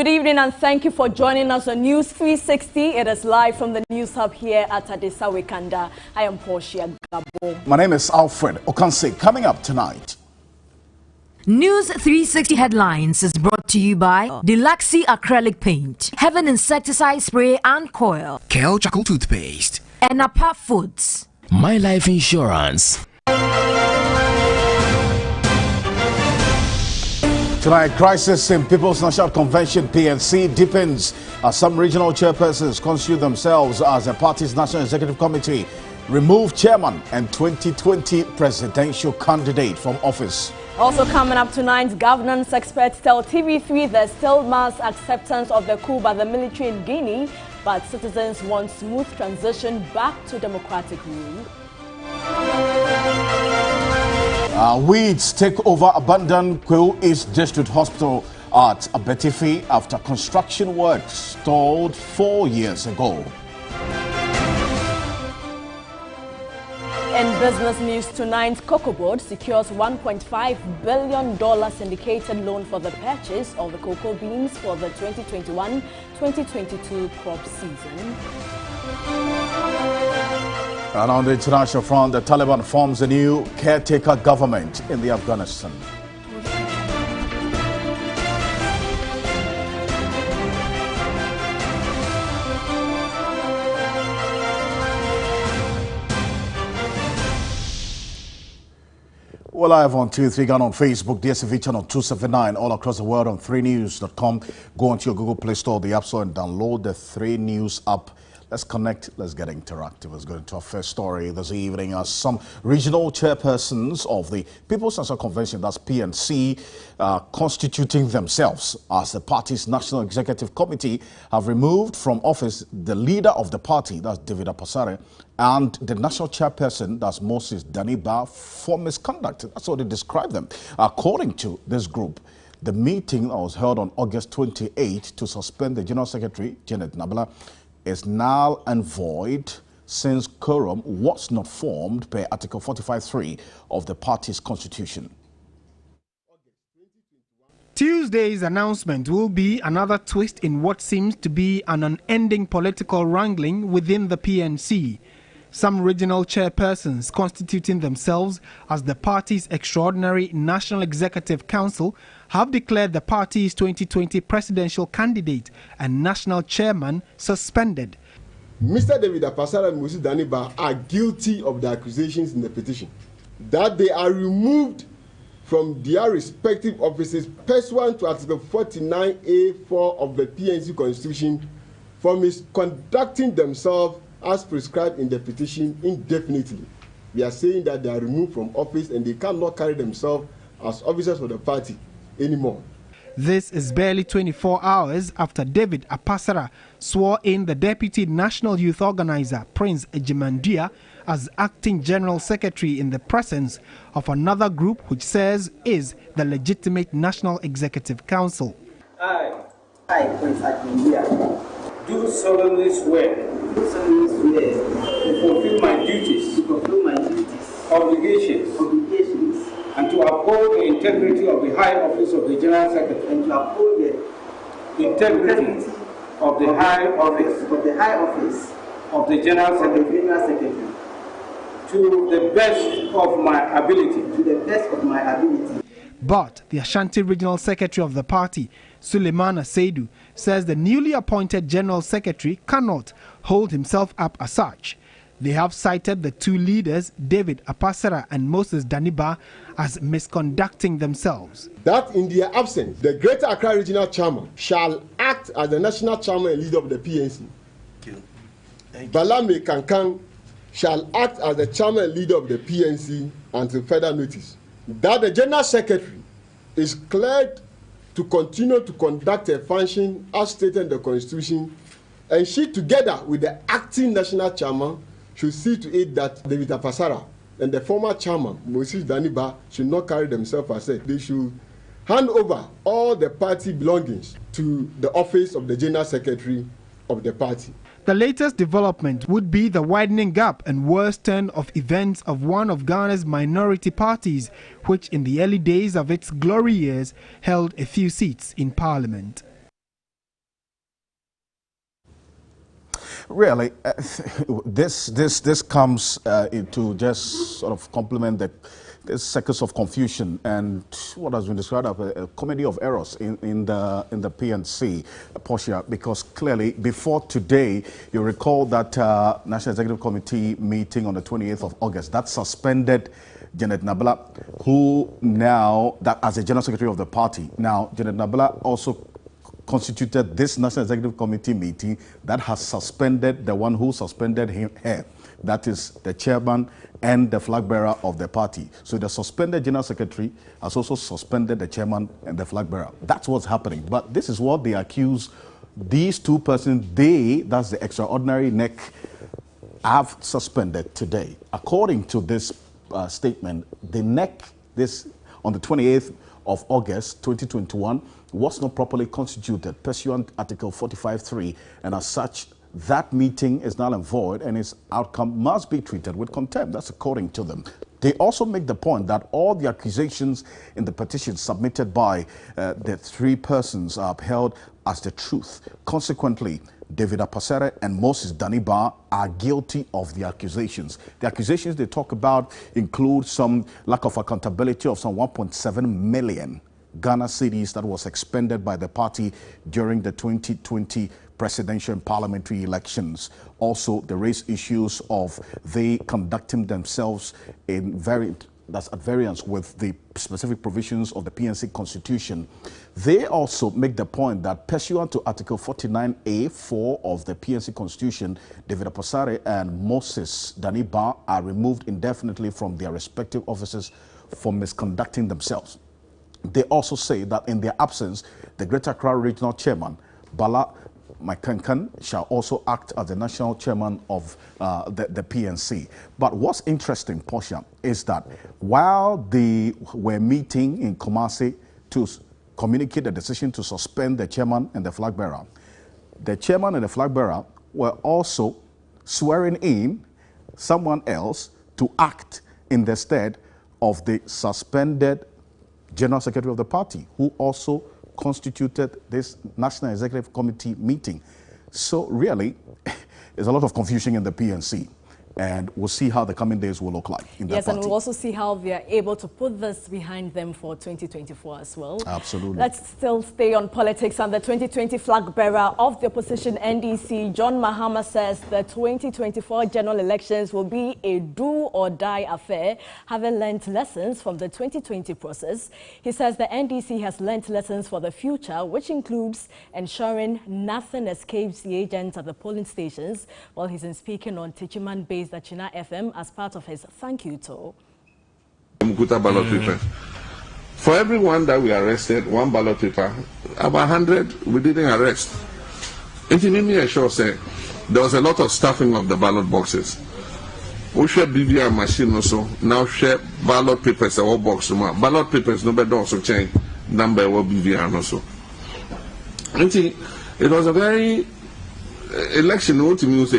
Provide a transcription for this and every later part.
Good evening and thank you for joining us on News360. It is live from the News Hub here at Adisa Wekanda. I am Portia Gabo. My name is Alfred Okanse. Coming up tonight. News360 headlines is brought to you by Deluxy Acrylic Paint, Heaven Insecticide Spray and Coil, Kale Charcoal Toothpaste, and Apart Foods. My Life Insurance. Tonight, crisis in People's National Convention (PNC) deepens as some regional chairpersons constitute themselves as the party's National Executive Committee, remove chairman and 2020 presidential candidate from office. Also coming up tonight, governance experts tell TV3 there's still mass acceptance of the coup by the military in Guinea, but citizens want smooth transition back to democratic rule. Weeds take over abandoned Coup East District Hospital at Abetifi after construction work stalled 4 years ago. In business news tonight, Cocoa Board secures $1.5 billion syndicated loan for the purchase of the cocoa beans for the 2021-2022 crop season. And on the international front, the Taliban forms a new caretaker government in the Afghanistan. We're live on TV3 Ghana on Facebook, DSTV channel 279, all across the world on 3news.com. Go onto your Google Play Store, the App Store, and download the 3 News app. Let's connect, let's get interactive. Let's go into our first story this evening as some regional chairpersons of the People's National Convention, that's PNC, constituting themselves as the party's National Executive Committee, have removed from office the leader of the party, that's David Apasare, and the national chairperson, that's Moses Daniba, for misconduct. That's how they describe them. According to this group, the meeting that was held on August 28 to suspend the General Secretary, Janet Nabila, is null and void since quorum was not formed per Article 45(3) of the party's constitution. Tuesday's announcement will be another twist in what seems to be an unending political wrangling within the PNC. Some regional chairpersons constituting themselves as the party's extraordinary National Executive Council have declared the party's 2020 presidential candidate and national chairman suspended. Mr. David Apasara and Moses Daniba are guilty of the accusations in the petition that they are removed from their respective offices pursuant to Article 49A(4) of the PNC Constitution for misconducting themselves as prescribed in the petition indefinitely. We are saying that they are removed from office and they cannot carry themselves as officers of the party anymore. This is barely 24 hours after David Apasara swore in the Deputy National Youth Organizer, Prince Ejimandia, as acting General Secretary in the presence of another group which says is the legitimate National Executive Council. I, Prince Ejimandia, do solemnly swear to fulfill my duties, obligations, and to uphold the integrity of the High Office of the General Secretary, and to uphold the integrity of the High Office of the General Secretary, to the best of my ability. But the Ashanti Regional Secretary of the party, Suleimana Seidu, says the newly appointed General Secretary cannot hold himself up as such. They have cited the two leaders, David Apasara and Moses Daniba, as misconducting themselves. That in their absence, the Greater Accra Regional Chairman shall act as the national chairman and leader of the PNC. Balame Kankan shall act as the chairman and leader of the PNC until further notice. That the General Secretary is cleared to continue to conduct a function as stated in the Constitution, and she, together with the acting national chairman, should see to it that David Apasara and the former chairman, Moses Daniba, should not carry themselves as said. They should hand over all the party belongings to the office of the General Secretary of the party. The latest development would be the widening gap and worst turn of events of one of Ghana's minority parties, which in the early days of its glory years held a few seats in parliament. Really, this comes to just sort of complement the circus of confusion and what has been described as a comedy of errors in the PNC, Portia, because clearly before today, you recall that National Executive Committee meeting on the 28th of August that suspended Janet Nabila, who now, that as a General Secretary of the party, now Janet Nabila also constituted this National Executive Committee meeting that has suspended the one who suspended her. That is the chairman and the flag bearer of the party. So the suspended General Secretary has also suspended the chairman and the flag bearer. That's what's happening. But this is what they accuse these two persons, that's the extraordinary NEC, have suspended today. According to this statement, the NEC, on the 28th of August 2021, was not properly constituted pursuant Article 45(3), and as such, that meeting is null and void, and its outcome must be treated with contempt. That's according to them. They also make the point that all the accusations in the petition submitted by the three persons are upheld as the truth. Consequently, David Apasere and Moses Daniba are guilty of the accusations. The accusations they talk about include some lack of accountability of some 1.7 million Ghana cedis that was expended by the party during the 2020 presidential and parliamentary elections. Also, they raise issues of they conducting themselves that's at variance with the specific provisions of the PNC constitution. They also make the point that pursuant to Article 49A(4) of the PNC constitution, David Apasare and Moses Daniba are removed indefinitely from their respective offices for misconducting themselves. They also say that in their absence, the Greater Accra Regional Chairman, Bala Maikankan, shall also act as the national chairman of the PNC. But what's interesting, Portia, is that while they were meeting in Kumasi to communicate the decision to suspend the chairman and the flag bearer, the chairman and the flag bearer were also swearing in someone else to act in the stead of the suspended General Secretary of the party, who also constituted this National Executive Committee meeting. So really, there's a lot of confusion in the PNC. And we'll see how the coming days will look like in that party. And we'll also see how they are able to put this behind them for 2024 as well. Absolutely. Let's still stay on politics. And the 2020 flag bearer of the opposition NDC, John Mahama, says the 2024 general elections will be a do-or-die affair, having learnt lessons from the 2020 process. He says the NDC has learnt lessons for the future, which includes ensuring nothing escapes the agents at the polling stations, while he's speaking on Tichiman Bay at China FM as part of his thank you tour. Ballot paper. For everyone that we arrested, one ballot paper, about 100 we didn't arrest. And me sure say there was a lot of stuffing of the ballot boxes. We share BVR machine also, now share ballot papers or box. Ballot papers no better also change number or BVR also. And it was a very election what to me say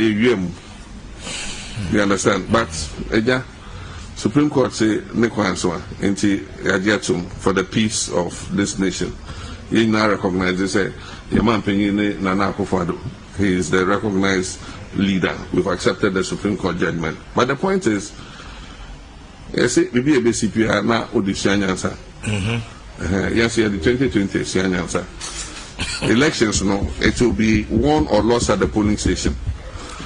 you understand? But Supreme Court say for the peace of this nation. You now recognize this. Nana Akufo-Addo. He is the recognized leader. We've accepted the Supreme Court judgment. But the point is, yes, we be a BCP now audition answer. Yes, the 2020 answer. Elections, no, it will be won or lost at the polling station.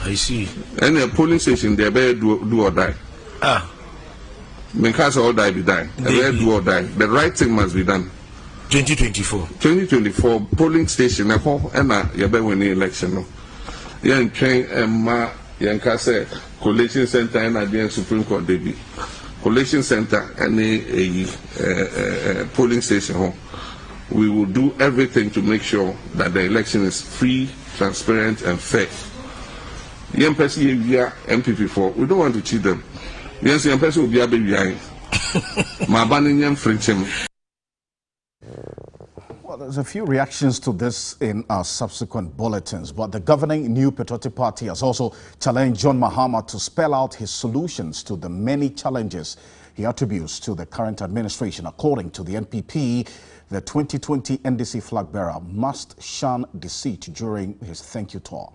I see. And the polling station, they better do or die. Because all die be die. They better do or die. The right thing must be done. 2024. 2024 polling station. And you better win the election. No. You train say collation center and the Supreme Court debut. Collation center and a polling station. We will do everything to make sure that the election is free, transparent, and fair. MPP for we don't want to cheat them. Yes, will be a baby. Well, there's a few reactions to this in our subsequent bulletins, but the governing New Patriotic Party has also challenged John Mahama to spell out his solutions to the many challenges he attributes to the current administration. According to the NPP, the 2020 NDC flag bearer must shun deceit during his thank you tour.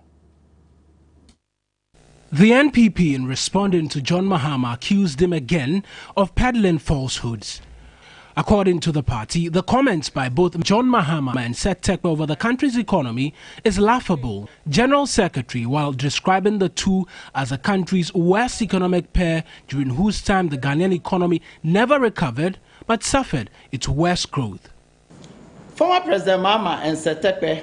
The NPP, in responding to John Mahama, accused him again of peddling falsehoods. According to the party, the comments by both John Mahama and Seth Terkper over the country's economy is laughable. General Secretary, while describing the two as a country's worst economic pair during whose time the Ghanaian economy never recovered but suffered its worst growth. Former President Mahama and Seth Terkper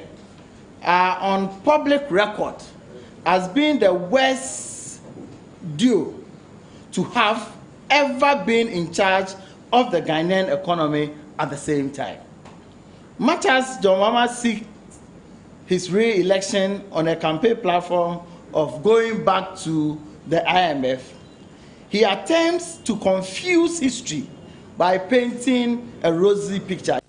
are on public record as being the worst duo to have ever been in charge of the Ghanaian economy at the same time. Much as John Mahama seeks his re-election on a campaign platform of going back to the IMF, he attempts to confuse history by painting a rosy picture.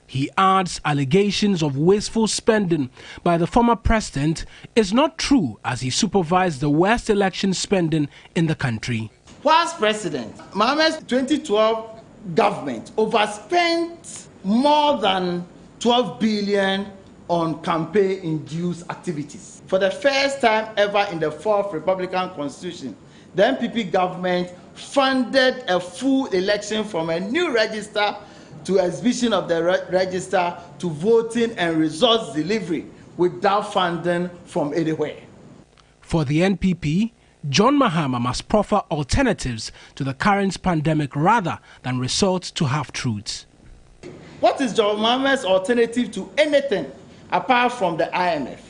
He adds allegations of wasteful spending by the former president is not true, as he supervised the worst election spending in the country. Whilst president, Mahama's 2012 government overspent more than 12 billion on campaign-induced activities. For the first time ever in the fourth Republican Constitution, the NPP government funded a full election from a new register to exhibition of the register to voting and results delivery without funding from anywhere. For the NPP, John Mahama must proffer alternatives to the current pandemic rather than resort to half-truths. What is John Mahama's alternative to anything apart from the IMF?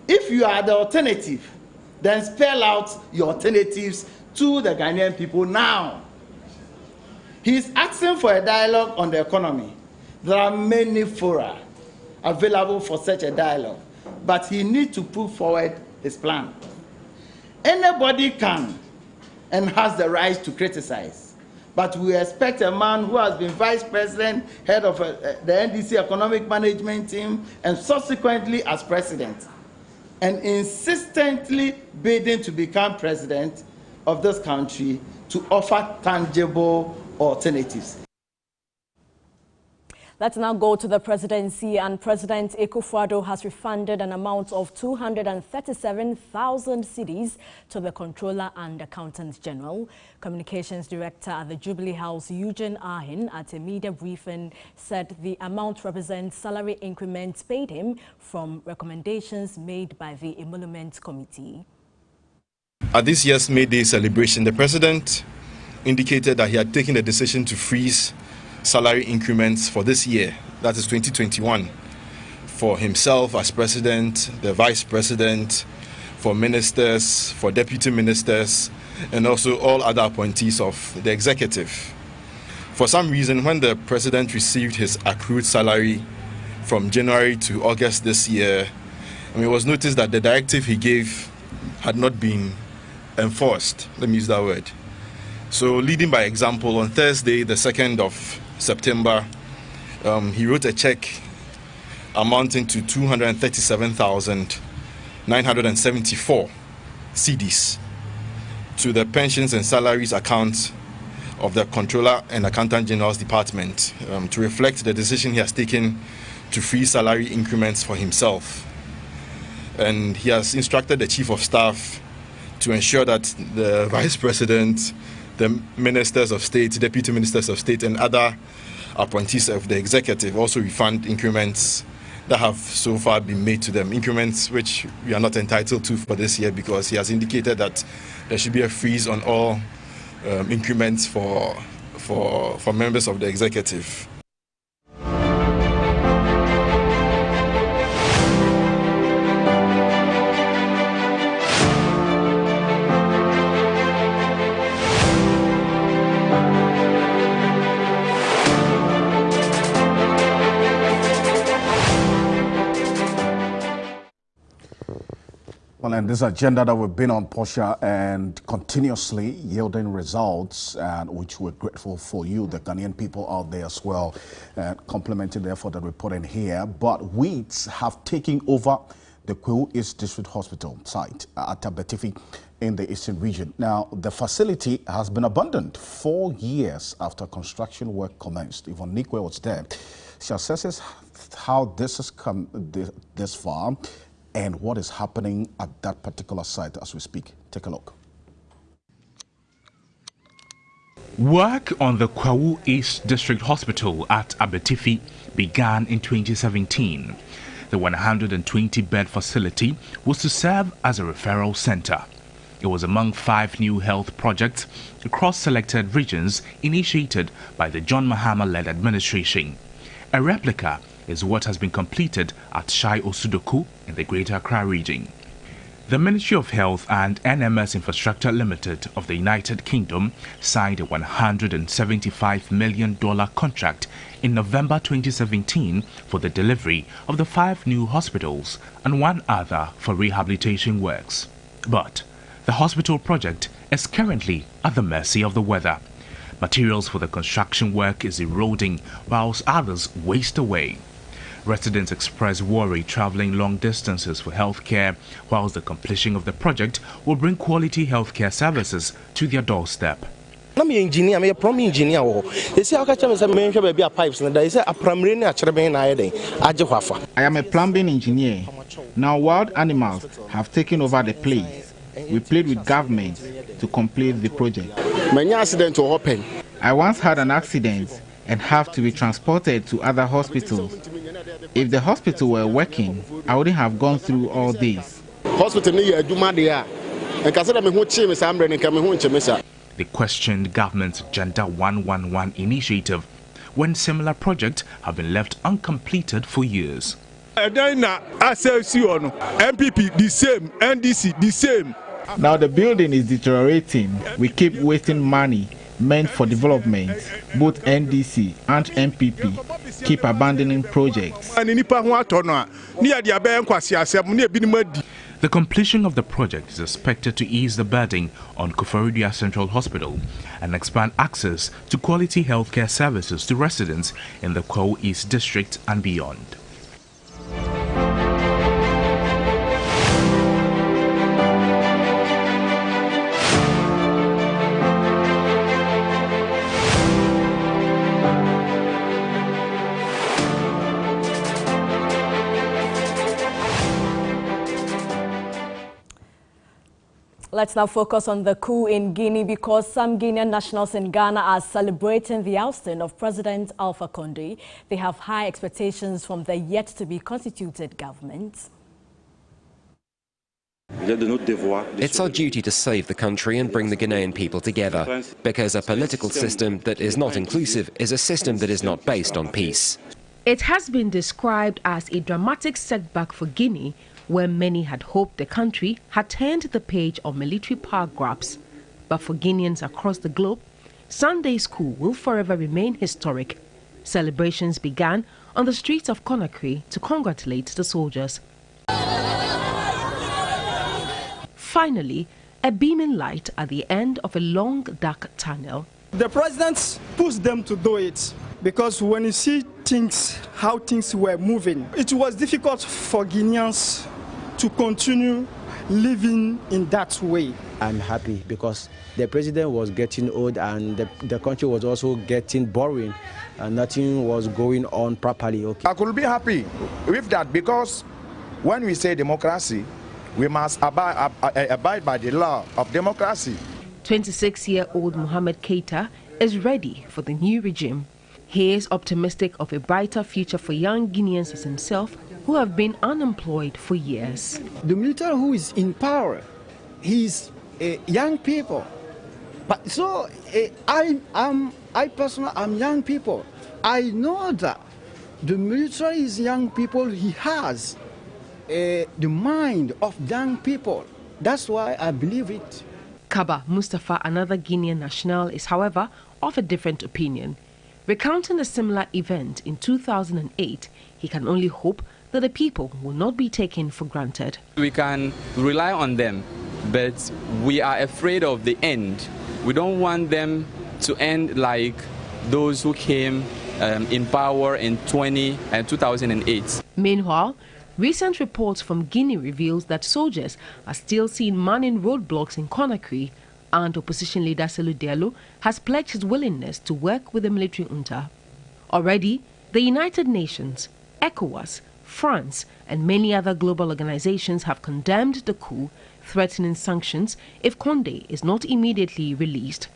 If you are the alternative, then spell out your alternatives to the Ghanaian people now. He is asking for a dialogue on the economy. There are many fora available for such a dialogue, but he needs to put forward his plan. Anybody can and has the right to criticize, but we expect a man who has been vice president, head of the NDC economic management team, and subsequently as president, and insistently bidding to become president of this country to offer tangible alternatives. Let's now go to the presidency, and President Akufo-Addo has refunded an amount of 237,000 cedis to the Comptroller and Accountant General. Communications Director at the Jubilee House, Eugene Ahin, at a media briefing, said the amount represents salary increments paid him from recommendations made by the Emolument Committee. At this year's May Day celebration, the President indicated that he had taken the decision to freeze salary increments for this year, that is 2021, for himself as president, the vice president, for ministers, for deputy ministers, and also all other appointees of the executive. For some reason, when the president received his accrued salary from January to August this year, it was noticed that the directive he gave had not been enforced. Let me use that word. So, leading by example, on Thursday, the 2nd of September, he wrote a check amounting to 237,974 cedis to the pensions and salaries account of the Comptroller and Accountant General's Department to reflect the decision he has taken to freeze salary increments for himself. And he has instructed the Chief of Staff to ensure that the Vice President, the Ministers of State, Deputy Ministers of State, and other appointees of the executive also refund increments that have so far been made to them, increments which we are not entitled to for this year, because he has indicated that there should be a freeze on all increments for members of the executive. Well, and this agenda that we've been on, Portia, and continuously yielding results, and which we're grateful for you, the Ghanaian people out there as well, complimenting the effort that we're putting here. But weeds have taken over the Coup East District Hospital site at Tabetifi in the eastern region. Now, the facility has been abandoned 4 years after construction work commenced. Yvonne Nikwe was there. She assesses how this has come this far and what is happening at that particular site as we speak. Take a look. Work on the Coup East District Hospital at Abetifi began in 2017. The 120-bed facility was to serve as a referral center. It was among 5 new health projects across selected regions initiated by the John Mahama-led administration. A replica is what has been completed at Shai Osudoku in the Greater Accra region. The Ministry of Health and NMS Infrastructure Limited of the United Kingdom signed a $175 million contract in November 2017 for the delivery of the 5 new hospitals and 1 other for rehabilitation works. But the hospital project is currently at the mercy of the weather. Materials for the construction work is eroding whilst others waste away. Residents express worry traveling long distances for healthcare, whilst the completion of the project will bring quality healthcare services to their doorstep. I'm an engineer, I'm a plumbing engineer. They say, I pipes, and they say, I am a plumbing engineer. Now, wild animals have taken over the place. We plead with government to complete the project. Many accidents will happen. I once had an accident and have to be transported to other hospitals. If the hospital were working, I wouldn't have gone through all this. They questioned government's Agenda 111 initiative when similar projects have been left uncompleted for years. MPP the same, NDC the same. Now the building is deteriorating. We keep wasting money meant for development. Both NDC and MPP keep abandoning projects. The completion of the project is expected to ease the burden on Koforidua Central Hospital and expand access to quality healthcare services to residents in the Coup East District and beyond. Let's now focus on the coup in Guinea, because some Guinean nationals in Ghana are celebrating the ousting of President Alpha Condé. They have high expectations from the yet-to-be-constituted government. It's our duty to save the country and bring the Ghanaian people together, because a political system that is not inclusive is a system that is not based on peace. It has been described as a dramatic setback for Guinea, where many had hoped the country had turned the page on military power grabs. But for Guineans across the globe, Sunday's coup will forever remain historic. Celebrations began on the streets of Conakry to congratulate the soldiers. Finally, a beaming light at the end of a long, dark tunnel. The president pushed them to do it, because when you see things, how things were moving, it was difficult for Guineans to continue living in that way. I'm happy because the president was getting old and the country was also getting boring and nothing was going on properly. Okay. I could be happy with that, because when we say democracy, we must abide by the law of democracy. 26-year-old Mohamed Keita is ready for the new regime. He is optimistic of a brighter future for young Guineans as himself, who have been unemployed for years. The military who is in power, he's young people. But so I personally am young people. I know that the military is young people. He has the mind of young people. That's why I believe it. Kaba Mustafa, another Guinean national, is however of a different opinion. Recounting a similar event in 2008, he can only hope that the people will not be taken for granted. We can rely on them, but we are afraid of the end. We don't want them to end like those who came in power in 2008. Meanwhile, recent reports from Guinea reveals that soldiers are still seen manning roadblocks in Conakry, and opposition leader Selou Diallo has pledged his willingness to work with the military junta. Already, the United Nations, ECOWAS, France and many other global organizations have condemned the coup, threatening sanctions if Condé is not immediately released.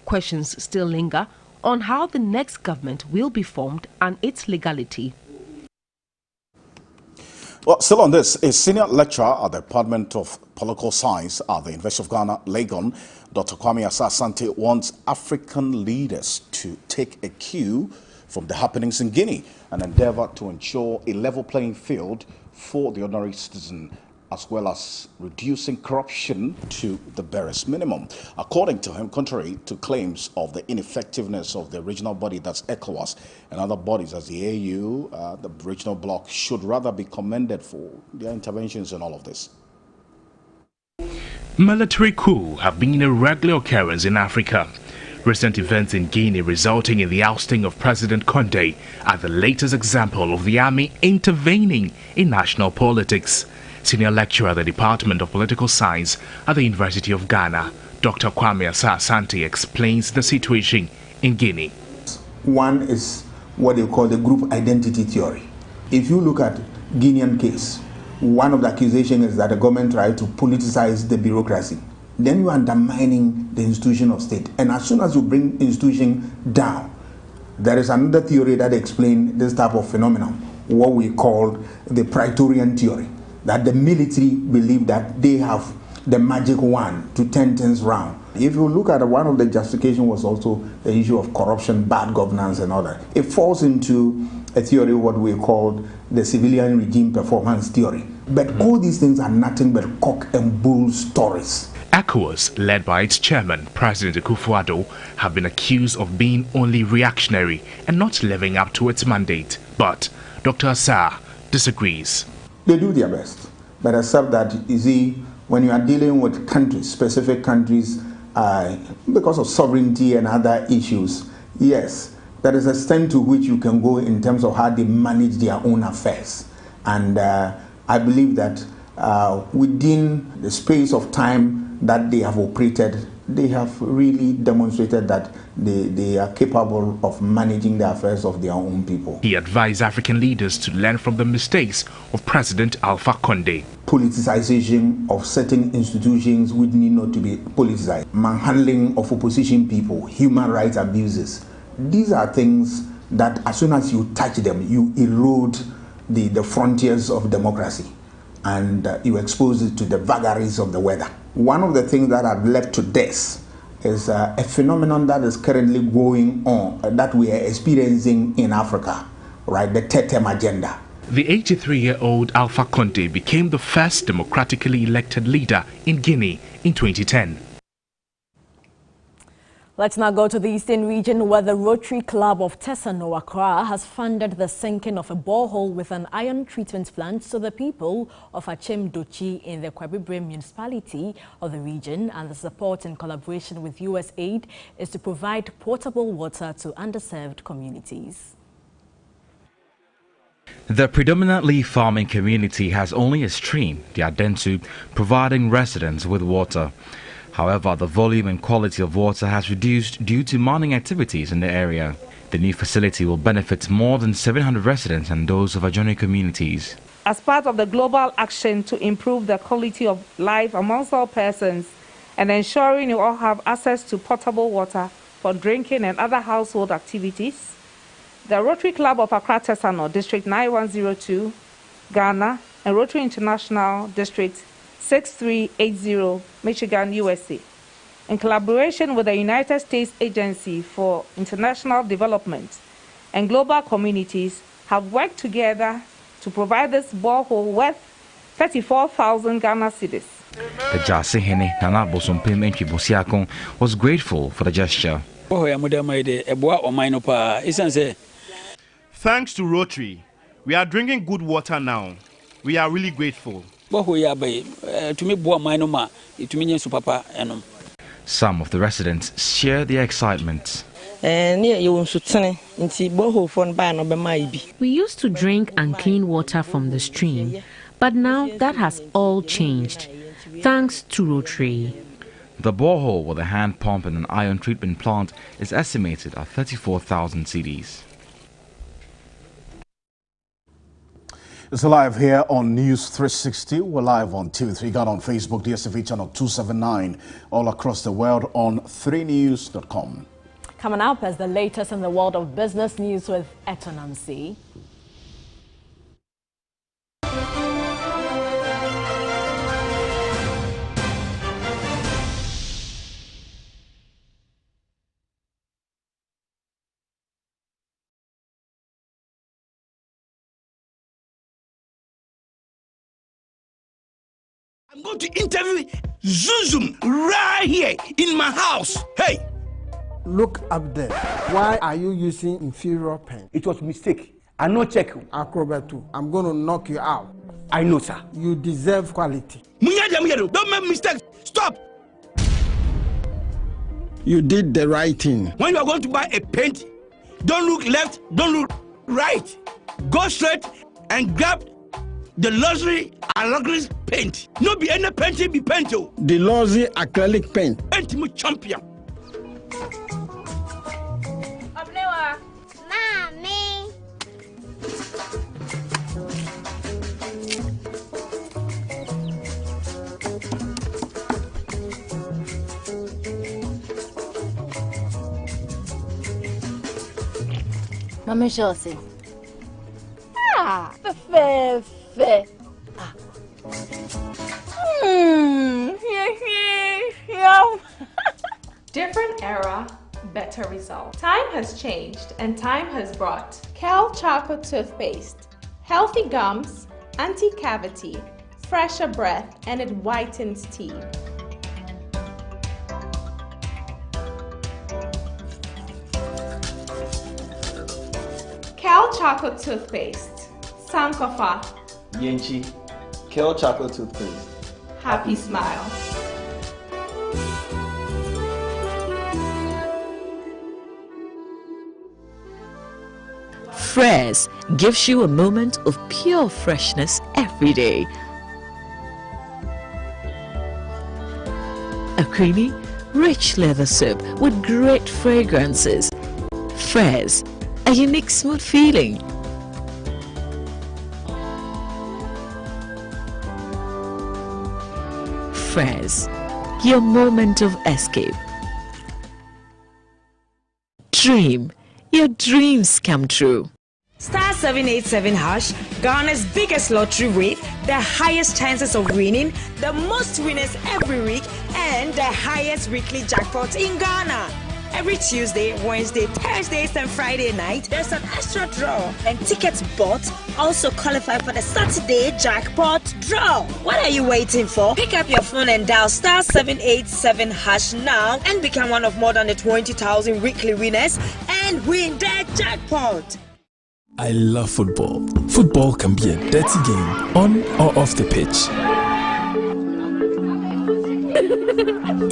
Questions still linger on how the next government will be formed and its legality. Well, still on this, a senior lecturer at the Department of Political Science at the University of Ghana, Legon, Dr. Kwame Asah-Asante, wants African leaders to take a cue from the happenings in Guinea and endeavor to ensure a level playing field for the ordinary citizen, as well as reducing corruption to the barest minimum. According to him, contrary to claims of the ineffectiveness of the regional body, that's ECOWAS, and other bodies as the AU, the regional bloc should rather be commended for their interventions in all of this. Military coups have been a regular occurrence in Africa. Recent events in Guinea resulting in the ousting of President Condé are the latest example of the army intervening in national politics. Senior lecturer at the Department of Political Science at the University of Ghana, Dr. Kwame Asah-Asante, explains the situation in Guinea. One is what they call the group identity theory. If you look at Guinean case, one of the accusations is that the government tried to politicize the bureaucracy. Then you are undermining the institution of state. And as soon as you bring institution down, there is another theory that explains this type of phenomenon, what we call the Praetorian theory, that the military believe that they have the magic wand to turn things round. If you look at one of the justifications was also the issue of corruption, bad governance and all that. It falls into a theory what we call the civilian regime performance theory. But all these things are nothing but cock and bull stories. ECOWAS, led by its chairman, President Akufo-Addo, have been accused of being only reactionary and not living up to its mandate. But Dr. Asah disagrees. They do their best, but except that, you see, when you are dealing with countries, specific countries, because of sovereignty and other issues, yes, there is a extent to which you can go in terms of how they manage their own affairs. And I believe that within the space of time that they have operated, they have really demonstrated that they are capable of managing the affairs of their own people. He advised African leaders to learn from the mistakes of President Alpha Condé. Politicization of certain institutions would need not to be politicized. Manhandling of opposition people, human rights abuses. These are things that as soon as you touch them, you erode the frontiers of democracy, and you expose it to the vagaries of the weather. One of the things that have led to this is a phenomenon that is currently going on, that we are experiencing in Africa, right? The third-term agenda. The 83-year-old Alpha Condé became the first democratically elected leader in Guinea in 2010. Let's now go to the eastern region, where the Rotary Club of Tesano, Accra, has funded the sinking of a borehole with an iron treatment plant to the people of Achem Dochi in the Kwabibre municipality of the region, and the support in collaboration with US aid is to provide potable water to underserved communities. The predominantly farming community has only a stream, the Adentu, providing residents with water. However, the volume and quality of water has reduced due to mining activities in the area. The new facility will benefit more than 700 residents and those of adjoining communities. As part of the global action to improve the quality of life amongst all persons and ensuring you all have access to potable water for drinking and other household activities, the Rotary Club of Accra Tesano, District 9102, Ghana, and Rotary International District 6380, Michigan, USA, in collaboration with the United States Agency for International Development and Global Communities, have worked together to provide this borehole worth 34,000 Ghana cedis. The Jasihene Nana Bosompim Enchibosiakon was grateful for the gesture. Thanks to Rotary, we are drinking good water now. We are really grateful. Some of the residents share their excitement. We used to drink and clean water from the stream, but now that has all changed, thanks to Rotary. The borehole with a hand pump and an iron treatment plant is estimated at 34,000 cedis. It's live here on News 360. We're live on TV3 Ghana on Facebook, DSTV channel 279, all across the world on 3news.com. Coming up as the latest in the world of business news with Etonamsi. I'm going to interview Zuzum right here in my house. Hey! Look up there. Why are you using inferior pen? It was a mistake. I no check. Acrobat, I'm going to knock you out. I know, sir. You deserve quality. Don't make mistakes. Stop! You did the right thing. When you are going to buy a paint, don't look left, don't look right. Go straight and grab the luxury acrylic paint. No be any paint, be paint. The luxury acrylic paint. Paint me champion. Mommy. Mama Chelsea. Fair. Different era, better result. Time has changed and time has brought Kel Chocolate Toothpaste. Healthy gums, anti-cavity, fresher breath, and it whitens teeth. Kel Chocolate Toothpaste. Sankofa. Yenchi. Kel Chocolate Toothpaste. Happy smile. Fresh gives you a moment of pure freshness every day. A creamy, rich leather soap with great fragrances. Fresh, a unique smooth feeling. Fresh, your moment of escape. Dream, your dreams come true. Star 787 hash, Ghana's biggest lottery with the highest chances of winning, the most winners every week, and the highest weekly jackpot in Ghana. Every Tuesday, Wednesday, Thursdays, and Friday night, there's an extra draw, and tickets bought also qualify for the Saturday jackpot draw. What are you waiting for? Pick up your phone and dial star 787 hash now and become one of more than the 20,000 weekly winners and win the jackpot. I love football. Football can be a dirty game, on or off the pitch.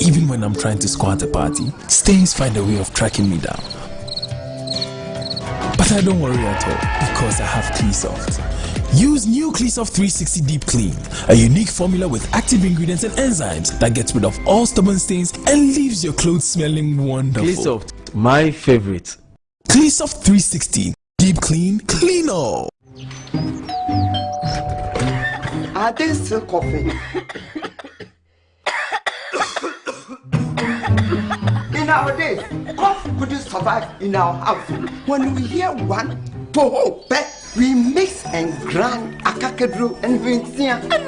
Even when I'm trying to score at a party, stains find a way of tracking me down. But I don't worry at all, because I have Cleansoft. Use new Cleansoft 360 Deep Clean, a unique formula with active ingredients and enzymes that gets rid of all stubborn stains and leaves your clothes smelling wonderful. Cleansoft, my favorite. Cleansoft 360 Deep Clean, clean all. Are they still coughing? In our days, cough couldn't survive in our house. When we hear one, toho, we mix and grind akakadru and vintia and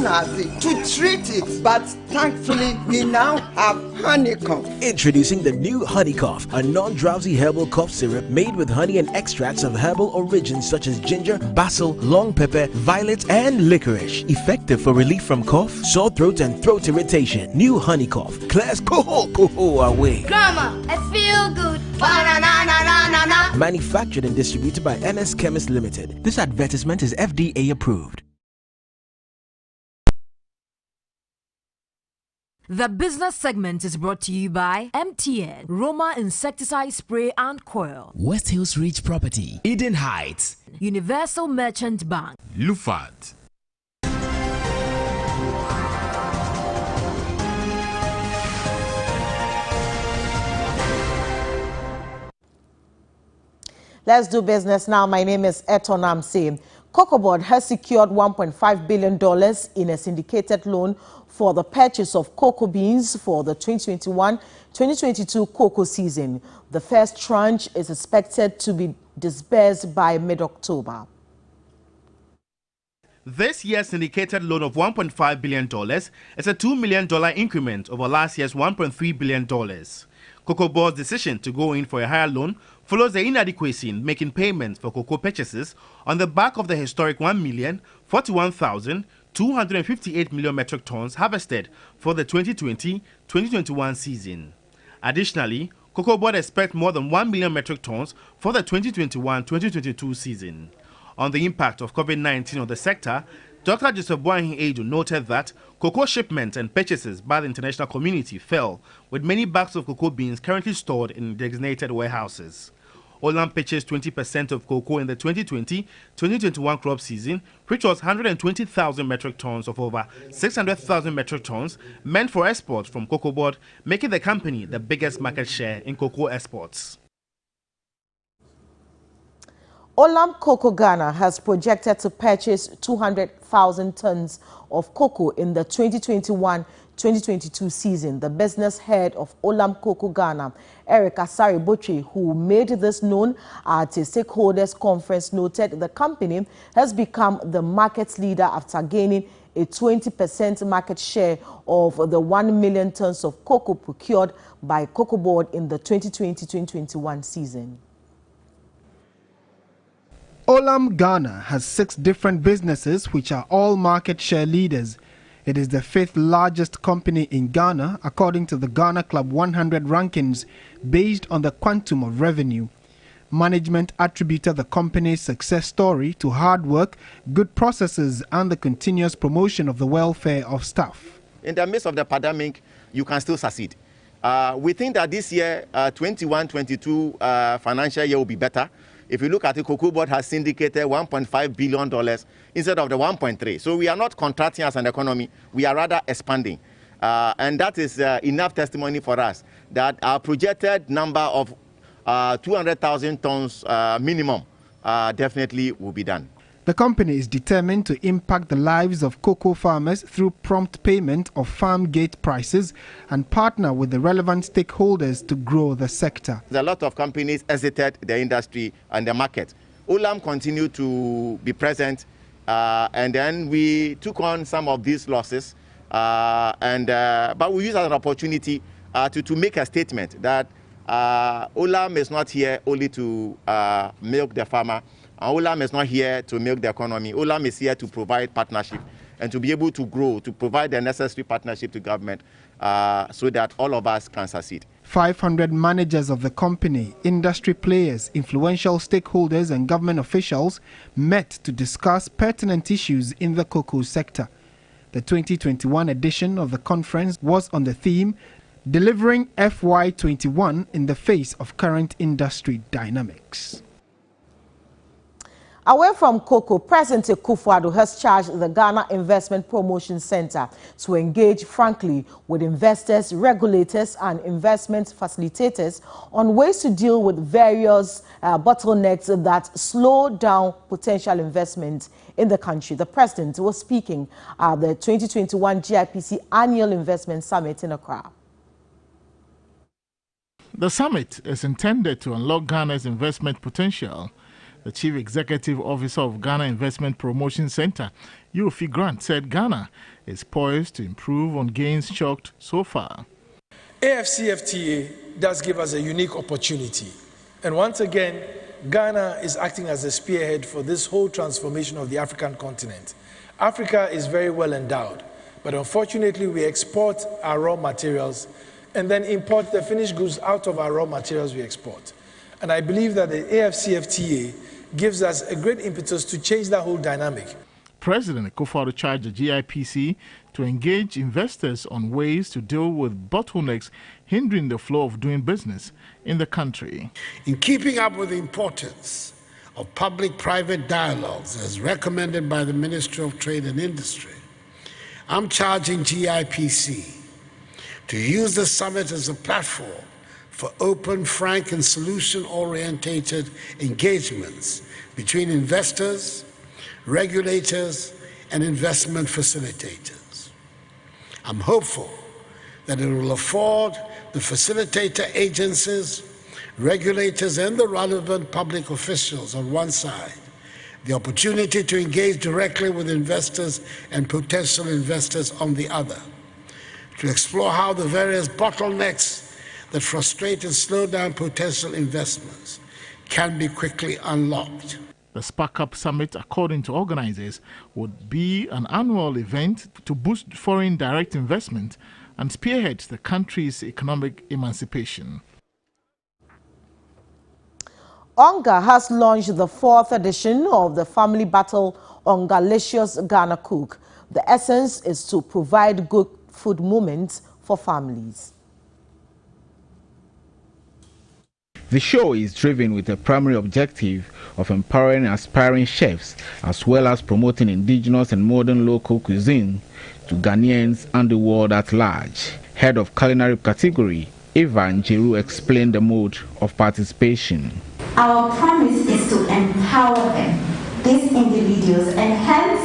nazi to treat it. But thankfully, we now have honeycomb. Introducing the new Honey Cough, a non-drowsy herbal cough syrup made with honey and extracts of herbal origins such as ginger, basil, long pepper, violet, and licorice. Effective for relief from cough, sore throat, and throat irritation. New Honey Cough. Class coho away. Grandma, I feel good. Manufactured and distributed by NS Chemist Limited. This advertisement is FDA approved. The business segment is brought to you by MTN, Roma Insecticide Spray and Coil, West Hills Ridge Property, Eden Heights, Universal Merchant Bank, Lufat. Let's do business now. My name is Etonamsi. Cocoa Board has secured $1.5 billion in a syndicated loan for the purchase of cocoa beans for the 2021-2022 cocoa season. The first tranche is expected to be disbursed by mid-October. This year's syndicated loan of $1.5 billion is a $2 million increment over last year's $1.3 billion. Cocoa Board's decision to go in for a higher loan follows the inadequacy in making payments for cocoa purchases on the back of the historic 1,041,258 million metric tons harvested for the 2020-2021 season. Additionally, Cocoa Board expects more than 1 million metric tons for the 2021-2022 season. On the impact of COVID-19 on the sector, Dr. Joseph Boahin Edu noted that cocoa shipments and purchases by the international community fell, with many bags of cocoa beans currently stored in designated warehouses. Olam purchased 20% of cocoa in the 2020-2021 crop season, which was 120,000 metric tons of over 600,000 metric tons meant for export from Cocoa Board, making the company the biggest market share in cocoa exports. Olam Cocoa Ghana has projected to purchase 200,000 tons of cocoa in the 2021-2022 season. The business head of Olam Cocoa Ghana, Eric Asari Botri, who made this known at a stakeholders conference, noted the company has become the market leader after gaining a 20% market share of the 1 million tons of cocoa procured by Cocoa Board in the 2020-2021 season. Olam Ghana has 6 different businesses which are all market share leaders. It is the 5th largest company in Ghana according to the Ghana Club 100 rankings based on the quantum of revenue. Management attributed the company's success story to hard work, good processes and the continuous promotion of the welfare of staff. In the midst of the pandemic, you can still succeed. We think that this year, 21-22 financial year will be better. If you look at it, Cocoa Board has syndicated $1.5 billion instead of the 1.3. So we are not contracting as an economy, we are rather expanding. And that is enough testimony for us that our projected number of 200,000 tons minimum definitely will be done. The company is determined to impact the lives of cocoa farmers through prompt payment of farm gate prices and partner with the relevant stakeholders to grow the sector. A lot of companies exited the industry and the market. Olam continued to be present, and then we took on some of these losses, but we used as an opportunity to make a statement that Olam is not here only to milk the farmer. Olam is not here to milk the economy. Olam is here to provide partnership and to be able to grow, to provide the necessary partnership to government so that all of us can succeed. 500 managers of the company, industry players, influential stakeholders and government officials met to discuss pertinent issues in the cocoa sector. The 2021 edition of the conference was on the theme Delivering FY21 in the Face of Current Industry Dynamics. Away from cocoa, President Akufo-Addo has charged the Ghana Investment Promotion Center to engage frankly with investors, regulators and investment facilitators on ways to deal with various bottlenecks that slow down potential investment in the country. The President was speaking at the 2021 GIPC Annual Investment Summit in Accra. The summit is intended to unlock Ghana's investment potential. The Chief Executive Officer of Ghana Investment Promotion Center, Yofi Grant, said Ghana is poised to improve on gains chalked so far. AFCFTA does give us a unique opportunity. And once again, Ghana is acting as a spearhead for this whole transformation of the African continent. Africa is very well endowed, but unfortunately we export our raw materials and then import the finished goods out of our raw materials we export. And I believe that the AFCFTA gives us a great impetus to change that whole dynamic. President Akufo-Addo charged the GIPC to engage investors on ways to deal with bottlenecks hindering the flow of doing business in the country. In keeping up with the importance of public-private dialogues as recommended by the Ministry of Trade and Industry, I'm charging GIPC to use the summit as a platform for open, frank, and solution-orientated engagements between investors, regulators, and investment facilitators. I'm hopeful that it will afford the facilitator agencies, regulators, and the relevant public officials on one side the opportunity to engage directly with investors and potential investors on the other, to explore how the various bottlenecks that frustrate and slow down potential investments can be quickly unlocked. The Spark Up Summit, according to organizers, would be an annual event to boost foreign direct investment and spearhead the country's economic emancipation. ONGA has launched the 4th edition of the family battle Ongalicious Ghana Cook. The essence is to provide good food moments for families. The show is driven with a primary objective of empowering aspiring chefs as well as promoting indigenous and modern local cuisine to Ghanaians and the world at large. Head of Culinary category, Eva Njeru, explained the mode of participation. Our promise is to empower them, these individuals, and hence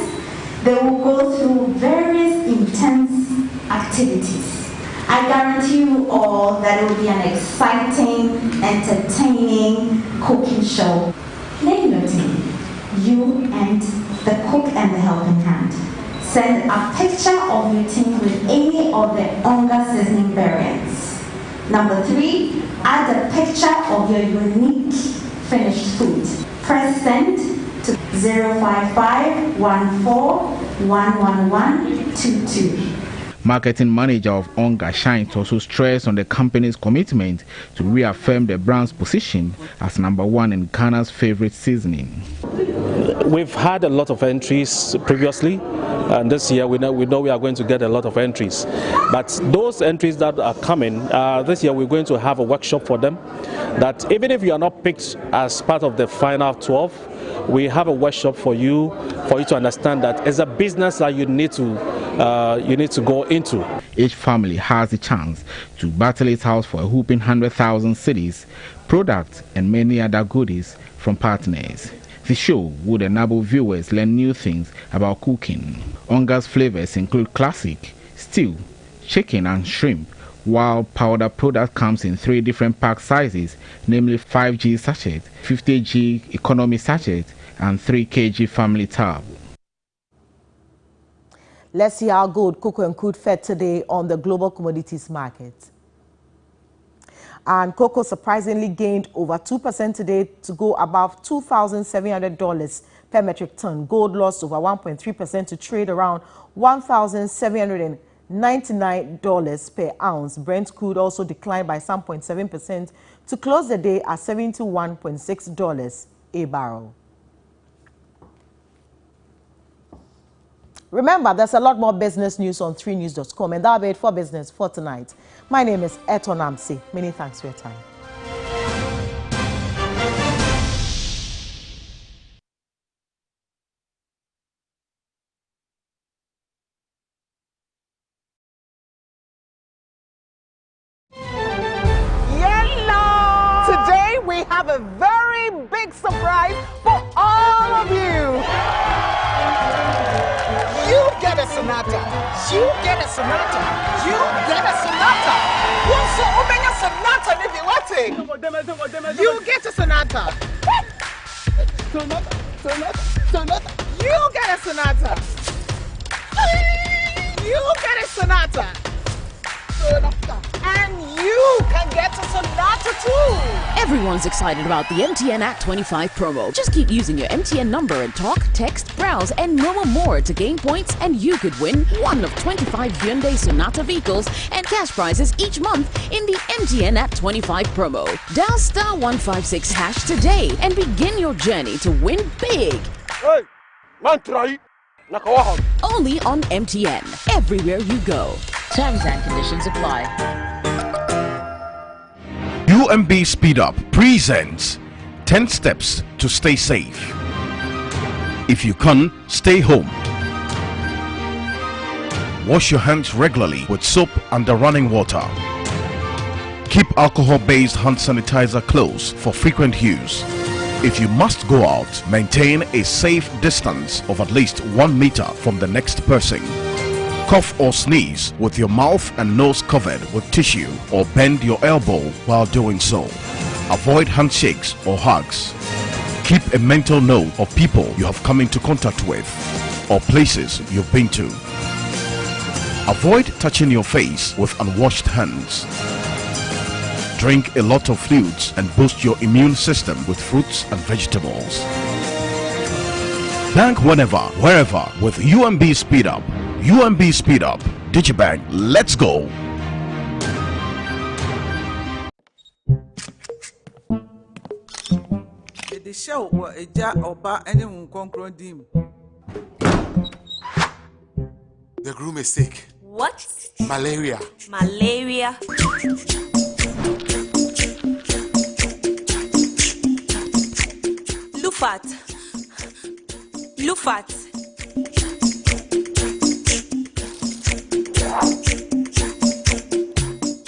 they will go through various intense activities. I guarantee you all that it will be an exciting, entertaining cooking show. Make noting, you and the cook and the helping hand. Send a picture of your team with any of the ONGA seasoning variants. Number 3, add a picture of your unique finished food. Press send to 05514111122. Marketing manager of ONGA Shine also stressed on the company's commitment to reaffirm the brand's position as #1 in Ghana's favorite seasoning. We've had a lot of entries previously, and this year we know we are going to get a lot of entries. But those entries that are coming, this year we're going to have a workshop for them, that even if you are not picked as part of the final 12, we have a workshop for you to understand that it's a business that you need to go into. Each family has the chance to battle it out for a whooping 100,000 cedis, products, and many other goodies from partners. The show would enable viewers learn new things about cooking. ONGA's flavors include classic, stew, chicken, and shrimp, while powder product comes in 3 different pack sizes, namely 5G sachet, 50G economy sachet, and 3 kg family tub. Let's see how good cocoa and crude fared today on the global commodities market. And cocoa surprisingly gained over 2% today to go above $2,700 per metric ton. Gold lost over 1.3% to trade around $1,799 per ounce. Brent crude also declined by some 0.7% to close the day at $71.6 a barrel. Remember, there's a lot more business news on 3news.com, and that'll be it for business for tonight. My name is Eton Amsi. Many thanks for your time. Yellow! Today we have a very big surprise for all of you. You get a sonata. You get a sonata. You get a sonata. What's so open a sonata if you want it? You get a sonata. Sonata. You get a sonata. You get a sonata. And you can get a sonata too. Everyone's excited about the MTN at 25 promo. Just keep using your MTN number and talk, text, browse, and more to gain points, and you could win one of 25 Hyundai Sonata vehicles and cash prizes each month in the MTN at 25 promo. Dial *156# today and begin your journey to win big. Hey, man, try. Only on MTN, everywhere you go. Terms and conditions apply. UMB Speed Up presents 10 steps to stay safe. If you can, stay home. Wash your hands regularly with soap under running water. Keep alcohol-based hand sanitizer close for frequent use. If you must go out, maintain a safe distance of at least 1 meter from the next person. Cough or sneeze with your mouth and nose covered with tissue, or bend your elbow while doing so. Avoid handshakes or hugs. Keep a mental note of people you have come into contact with or places you've been to. Avoid touching your face with unwashed hands. Drink a lot of fluids and boost your immune system with fruits and vegetables. Bank whenever, wherever with UMB Speed Up. UMB Speed Up. Digibank, let's go. The show was a jar or bar anyone concrete dim. The groom is sick. What? Malaria. Malaria. Lufat. Lufat.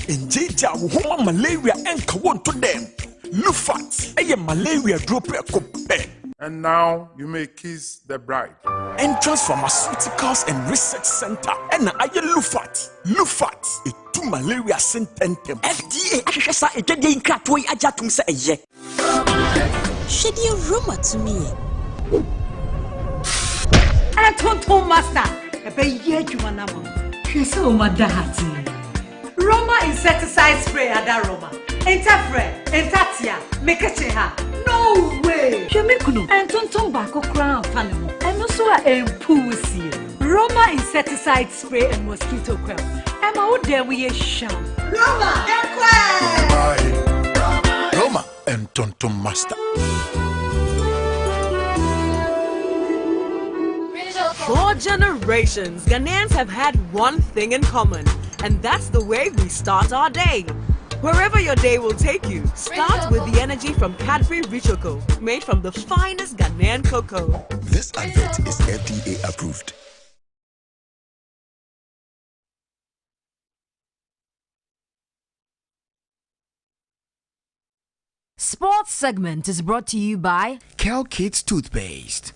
In Jija, woman malaria and kawan to them. Lufat, a malaria drop a cup. And now you may kiss the bride. Entrance Pharmaceuticals and Research Center. And I Lufat. Lufat, a 2 malaria sententem. FDA, I say a day in Kratway Ajatum say a ye. Should you rumor to me? I told master, a baby, you are number. She's so madahati. Roma insecticide spray at that Roma. Interfere, Entatia, make a cheha. No way! Shemikuno, and Tonton Bako crown fanimo, and also a pussy. Roma insecticide spray and mosquito quell. And out there we a sham. Roma, Roma and Tonton Master. For generations, Ghanaians have had one thing in common, and that's the way we start our day. Wherever your day will take you, start with the energy from Cadbury Rich Cocoa, made from the finest Ghanaian cocoa. This advert is FDA approved. Sports segment is brought to you by Kel Kids Toothpaste.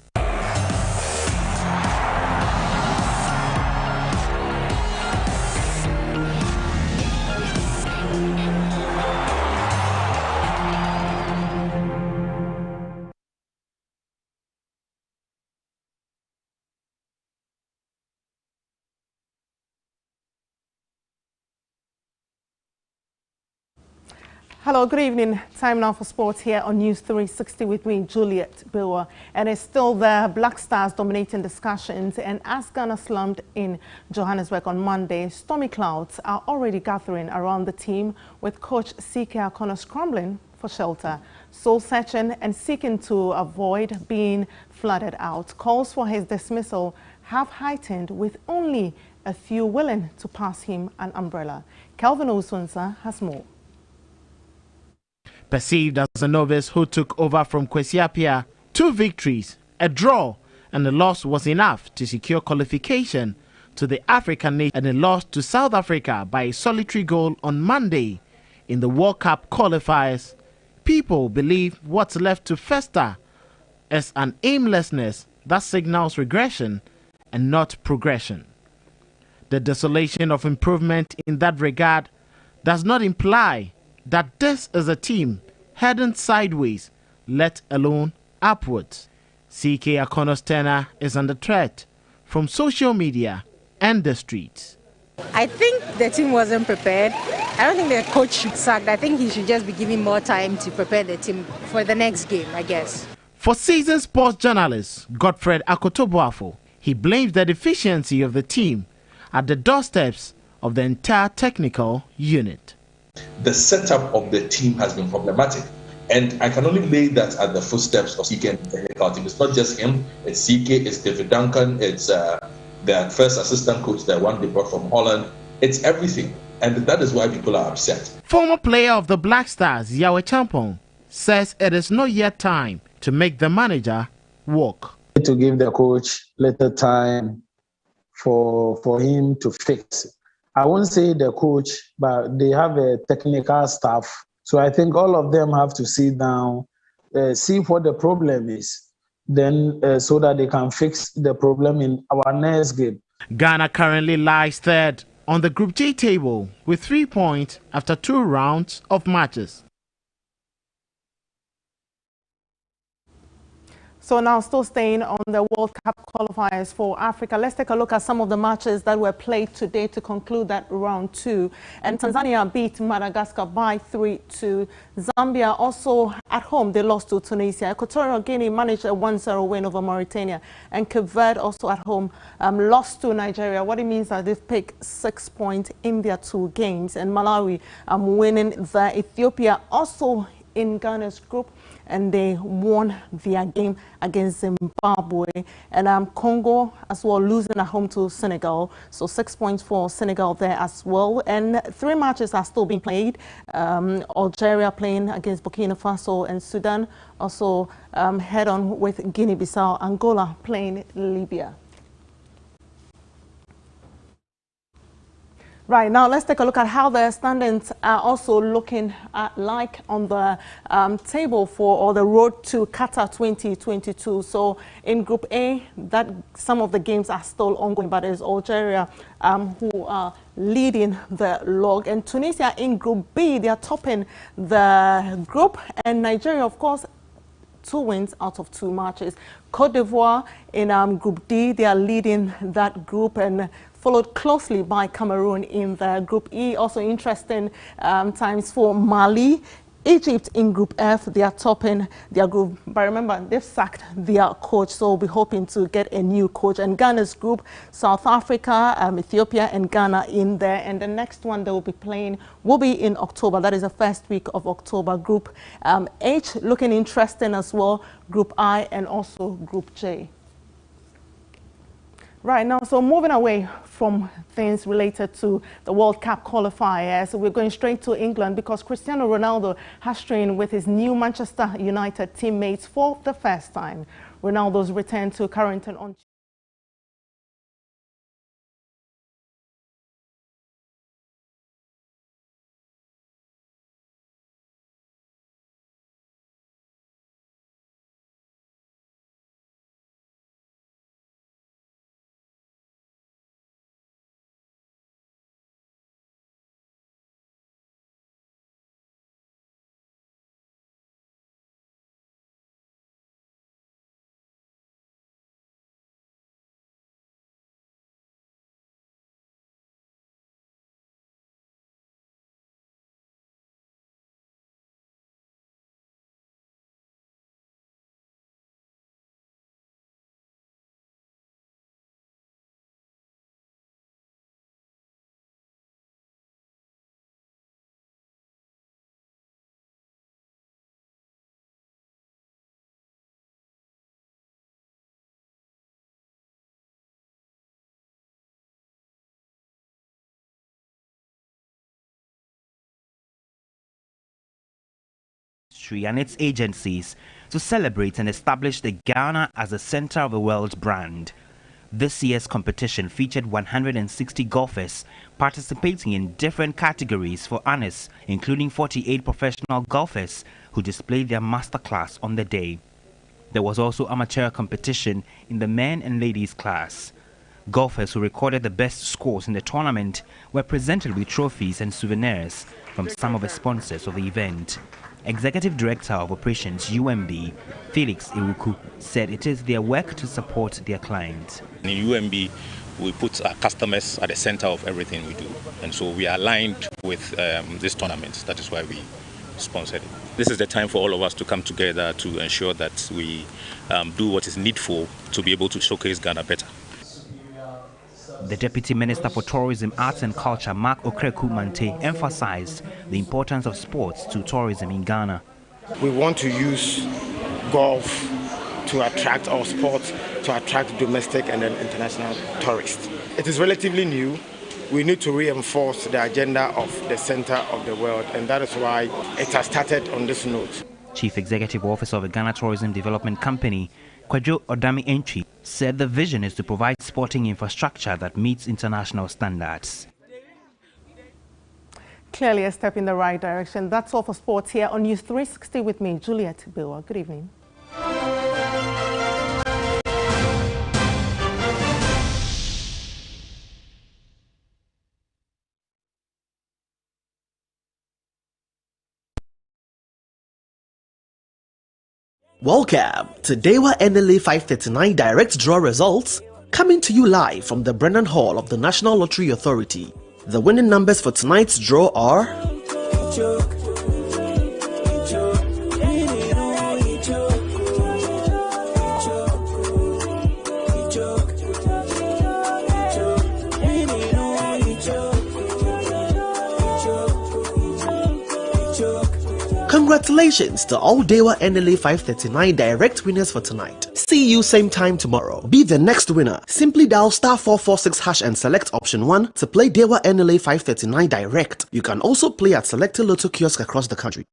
Hello, good evening. Time now for sports here on News 360 with me, Juliet Bilwa. And it's still the Black Stars dominating discussions. And as Ghana slumped in Johannesburg on Monday, stormy clouds are already gathering around the team, with coach CK Akono scrambling for shelter, soul-searching and seeking to avoid being flooded out. Calls for his dismissal have heightened, with only a few willing to pass him an umbrella. Kelvin Osunsa has more. Perceived as a novice who took over from Kwesi Appiah, 2 victories, a draw, and a loss was enough to secure qualification to the African Nation, and a loss to South Africa by a solitary goal on Monday in the World Cup qualifiers. People believe what's left to fester is an aimlessness that signals regression and not progression. The desolation of improvement in that regard does not imply that this is a team heading sideways, let alone upwards. CK Akono's tenure is under threat from social media and the streets. I think the team wasn't prepared. I don't think the coach should sack. I think he should just be giving more time to prepare the team for the next game, I guess. For seasoned sports journalist Godfred Akotobuafo, he blames the deficiency of the team at the doorsteps of the entire technical unit. The setup of the team has been problematic, and I can only lay that at the footsteps of CK and the technical team. It's not just him, it's CK, it's David Duncan, it's the first assistant coach, the one they brought from Holland. It's everything, and that is why people are upset. Former player of the Black Stars, Yahweh Champong, says it is not yet time to make the manager walk. To give the coach little time for him to fix. I won't say the coach, but they have a technical staff. So I think all of them have to sit down see what the problem is, then so that they can fix the problem in our next game. Ghana currently lies third on the Group J table with 3 points after 2 rounds of matches. So now still staying on the World Cup qualifiers for Africa, let's take a look at some of the matches that were played today to conclude that round 2. And Tanzania beat Madagascar by 3-2. Zambia also at home, they lost to Tunisia. Equatorial Guinea managed a 1-0 win over Mauritania. And Cape Verde also at home lost to Nigeria. What it means that they've picked 6 points in their 2 games. And Malawi winning the Ethiopia also in Ghana's group, and they won their game against Zimbabwe. And Congo as well losing at home to Senegal, so 6 points for Senegal there as well. And 3 matches are still being played. Algeria playing against Burkina Faso, and Sudan also head on with Guinea-Bissau. Angola playing Libya. Right, now let's take a look at how the standings are also looking like on the table for the road to Qatar 2022. So in Group A, that some of the games are still ongoing, but it's Algeria who are leading the log. And Tunisia in Group B, they are topping the group. And Nigeria, of course, 2 wins out of 2 matches. Cote d'Ivoire in Group D, they are leading that group, and followed closely by Cameroon in the Group E. Also interesting times for Mali. Egypt in Group F, they are topping their group. But remember, they've sacked their coach, so we'll be hoping to get a new coach. And Ghana's group, South Africa, Ethiopia, and Ghana in there. And the next one they will be playing will be in October. That is the first week of October. Group H looking interesting as well. Group I and also Group J. Right now, so moving away from things related to the World Cup qualifiers, we're going straight to England because Cristiano Ronaldo has trained with his new Manchester United teammates for the first time. Ronaldo's return to Carrington on and its agencies to celebrate and establish the Ghana as a center of the world brand. This year's competition featured 160 golfers participating in different categories for honors, including 48 professional golfers who displayed their masterclass on the day. There was also amateur competition in the men and ladies class. Golfers who recorded the best scores in the tournament were presented with trophies and souvenirs from some of the sponsors of the event. Executive Director of Operations UMB, Felix Iwuku, said it is their work to support their clients. In UMB, we put our customers at the center of everything we do. And so we are aligned with this tournament. That is why we sponsored it. This is the time for all of us to come together to ensure that we do what is needful to be able to showcase Ghana better. The Deputy Minister for Tourism, Arts and Culture, Mark Okreku-Mante, emphasized the importance of sports to tourism in Ghana. We want to use golf to attract our sports, to attract domestic and then international tourists. It is relatively new. We need to reinforce the agenda of the center of the world, and that is why it has started on this note. Chief Executive Officer of the Ghana Tourism Development Company, Kwadwo Odami Entry, said the vision is to provide sporting infrastructure that meets international standards. Clearly a step in the right direction. That's all for sports here on News 360 with me, Juliet Biwa. Good evening. Welcome to Dewa NLA 539 direct draw results, coming to you live from the Brennan Hall of the National Lottery Authority. The winning numbers for tonight's draw are Congratulations to all Dewa NLA 539 direct winners for tonight. See you same time tomorrow. Be the next winner. Simply dial *446# and select option 1 to play Dewa NLA 539 direct. You can also play at selected Lotto kiosks across the country.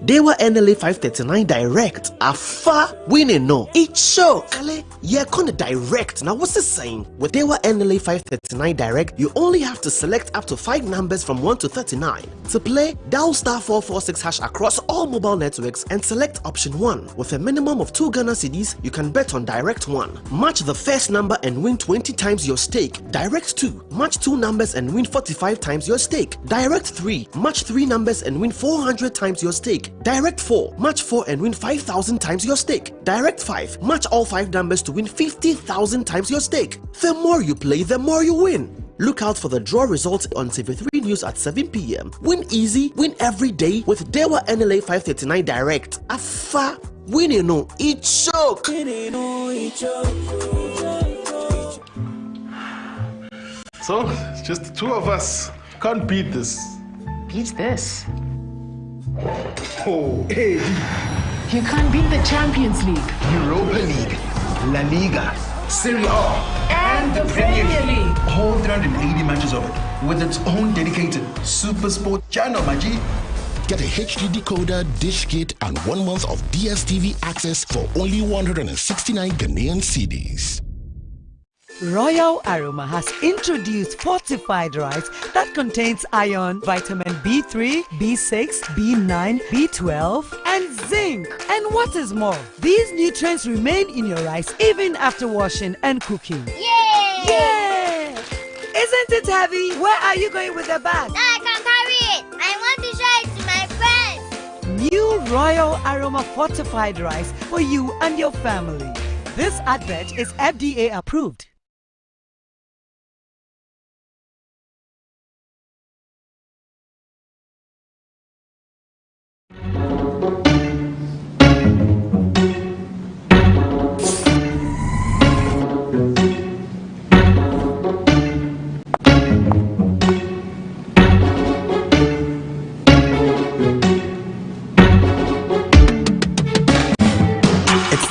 Dewa NLA 539 direct. Afa winning no. It's show. Ale, yeah, kinda direct. Now what's this saying? With Dewa NLA 539 direct, you only have to select up to 5 numbers from 1 to 39. To play, dial *446# across all mobile networks and select option 1. With a minimum of 2 Ghana cedis, you can bet on direct 1. Match the first number and win 20 times your stake. Direct 2. Match 2 numbers and win 45 times your stake. Direct 3. Match 3 numbers and win 400 times your stake. Direct 4. Match 4 and win 5,000 times your stake. Direct 5. Match all 5 numbers to win 50,000 times your stake. The more you play, the more you win. Look out for the draw results on TV3 News at 7 p.m. Win easy, win every day with Dewa NLA 539 direct. Afa, win you know, it choke. So, it's just the 2 of us. Can't beat this. Beat this? Oh, hey. You can't beat the Champions League, Europa League, La Liga, Serie A, and the Premier League. All 380 matches of it, with its own dedicated Super Sport channel, my G. Get a HD decoder, dish kit, and 1 month of DSTV access for only 169 Ghanaian cedis. Royal Aroma has introduced fortified rice that contains iron, vitamin B3, B6, B9, B12, and zinc. And what is more, these nutrients remain in your rice even after washing and cooking. Yay! Yay! Isn't it heavy? Where are you going with the bag? I can carry it. I want to show it to my friends. New Royal Aroma fortified rice for you and your family. This advert is FDA approved.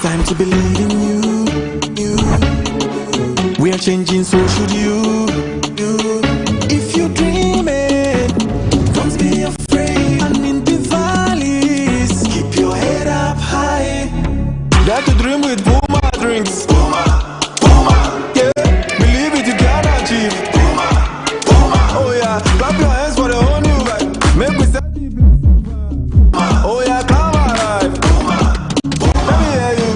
Time to believe in you. We are changing, so should you. If you dream it, don't be afraid. And in the valleys, keep your head up high. Dare to dream with Puma drinks. Puma, Puma, yeah. Believe it, you can achieve. Puma, Puma, oh yeah. Clap your hands for the whole new vibe. Make we set the place. Oh yeah, come alive. Let me hear you.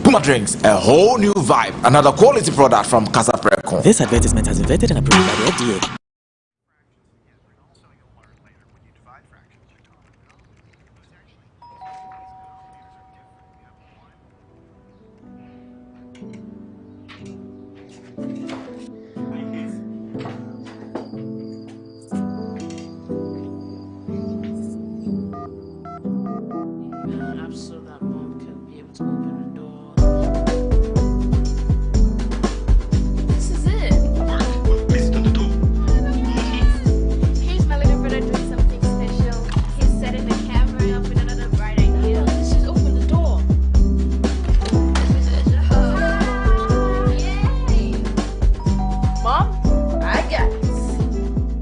Puma Drinks, a whole new vibe. Another quality product from Casa Precon. This advertisement has been vetted and approved by the FDA.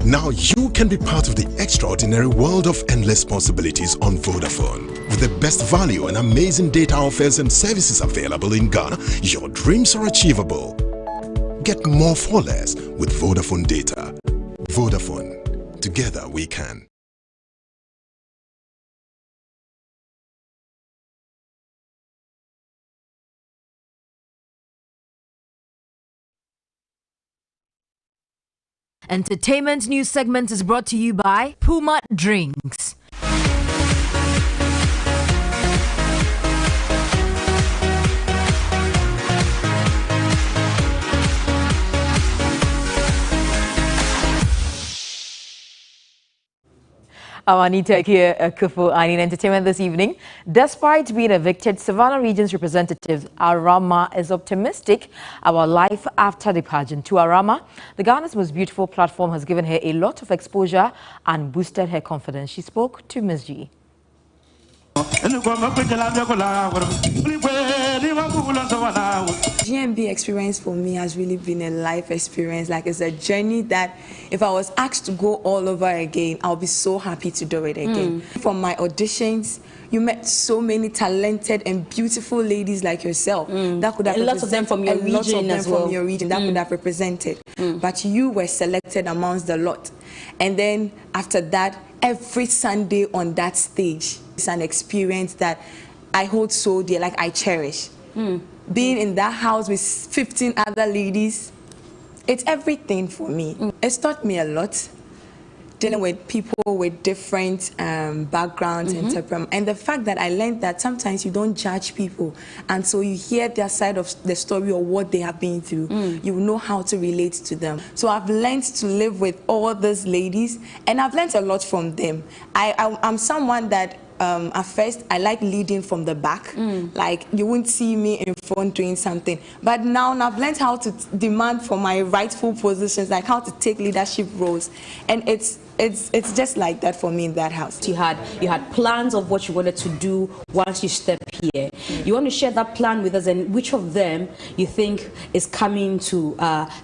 Now you can be part of the extraordinary world of endless possibilities on Vodafone. With the best value and amazing data offers and services available in Ghana, your dreams are achievable. Get more for less with Vodafone data. Vodafone. Together we can. Entertainment news segment is brought to you by Puma Drinks. Anita here, Kufu, and in entertainment this evening. Despite being evicted, Savannah Region's representative Arama is optimistic about life after the pageant. To Arama, the Ghana's Most Beautiful platform has given her a lot of exposure and boosted her confidence. She spoke to Ms. G. GMB experience for me has really been a life experience. Like, it's a journey that if I was asked to go all over again, I'll be so happy to do it again. From my auditions, you met so many talented and beautiful ladies like yourself that could have lots of them from your region as well. That could have represented. But you were selected amongst the lot. And then after that, every Sunday on that stage, it's an experience that I hold so dear, like I cherish. Being in that house with 15 other ladies, it's everything for me. It's taught me a lot, dealing with people with different backgrounds and temperament. And the fact that I learned that sometimes you don't judge people, and so you hear their side of the story or what they have been through, you know how to relate to them. So I've learned to live with all these ladies, and I've learned a lot from them. I'm someone that at first I like leading from the back, like you wouldn't see me in front doing something, but now I've learned how to demand for my rightful positions, like how to take leadership roles, and it's just like that for me in that house. You had plans of what you wanted to do once you step here. You want to share that plan with us, and which of them you think is coming to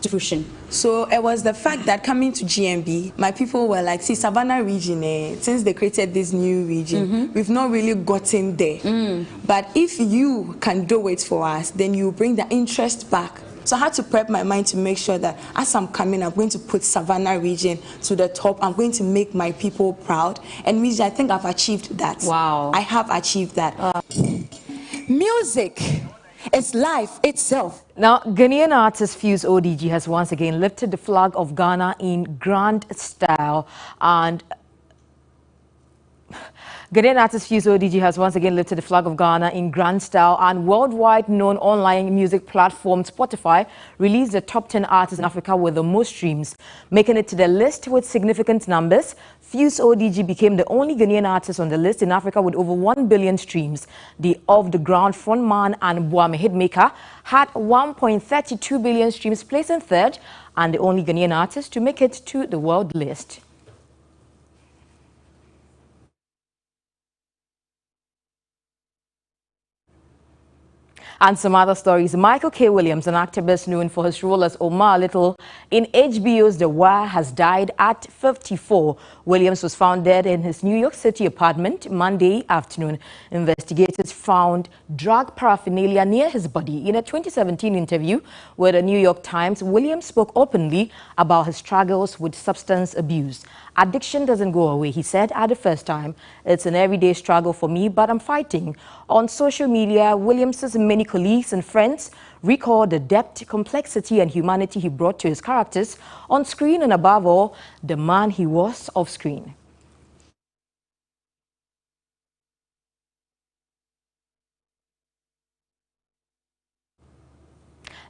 fruition? So it was the fact that coming to GMB, my people were like, see, Savannah region, since they created this new region, we've not really gotten there. But if you can do it for us, then you bring the interest back. So I had to prep my mind to make sure that as I'm coming, I'm going to put Savannah region to the top. I'm going to make my people proud. And I think I've achieved that. Wow. I have achieved that. Music is life itself. Now, Ghanaian artist Fuse ODG has once again lifted the flag of Ghana in grand style, and Ghanaian artist Fuse ODG has once again lifted the flag of Ghana in grand style, and worldwide known online music platform Spotify released the top 10 artists in Africa with the most streams. Making it to the list with significant numbers, Fuse ODG became the only Ghanaian artist on the list in Africa with over 1 billion streams. The off-the-ground frontman and Boame hitmaker had 1.32 billion streams, placing third, and the only Ghanaian artist to make it to the world list. And some other stories. Michael K. Williams, an activist known for his role as Omar Little in HBO's The Wire, has died at 54. Williams was found dead in his New York City apartment Monday afternoon. Investigators found drug paraphernalia near his body. In a 2017 interview with the New York Times, Williams spoke openly about his struggles with substance abuse. Addiction doesn't go away, he said at the first time. It's an everyday struggle for me, but I'm fighting. On social media, Williams's many colleagues and friends recall the depth, complexity and humanity he brought to his characters on screen, and above all, the man he was off screen.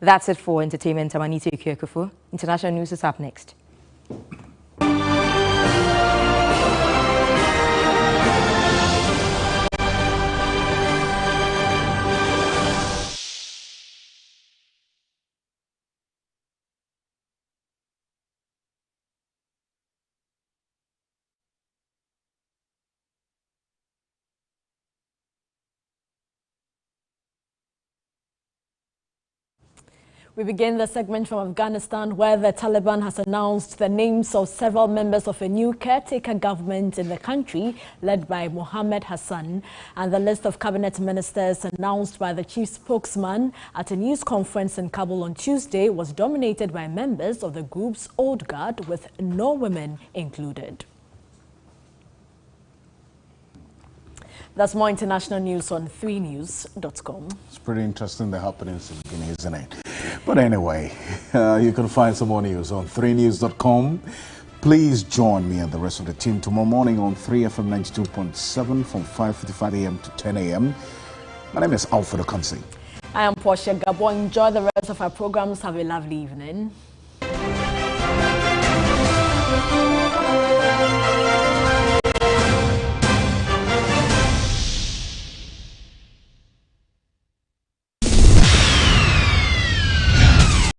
That's it for entertainment. I'm Anita Ikekufu. International news is up next. We begin the segment from Afghanistan, where the Taliban has announced the names of several members of a new caretaker government in the country, led by Mohammed Hassan. And the list of cabinet ministers announced by the chief spokesman at a news conference in Kabul on Tuesday was dominated by members of the group's old guard, with no women included. That's more international news on 3news.com. It's pretty interesting, the happenings in Guinea, isn't it? But anyway, you can find some more news on 3news.com. Please join me and the rest of the team tomorrow morning on 3FM 92.7 from 5:55 a.m. to 10 a.m. My name is Alfred Okansi. I am Portia Gabo. Enjoy the rest of our programs. Have a lovely evening.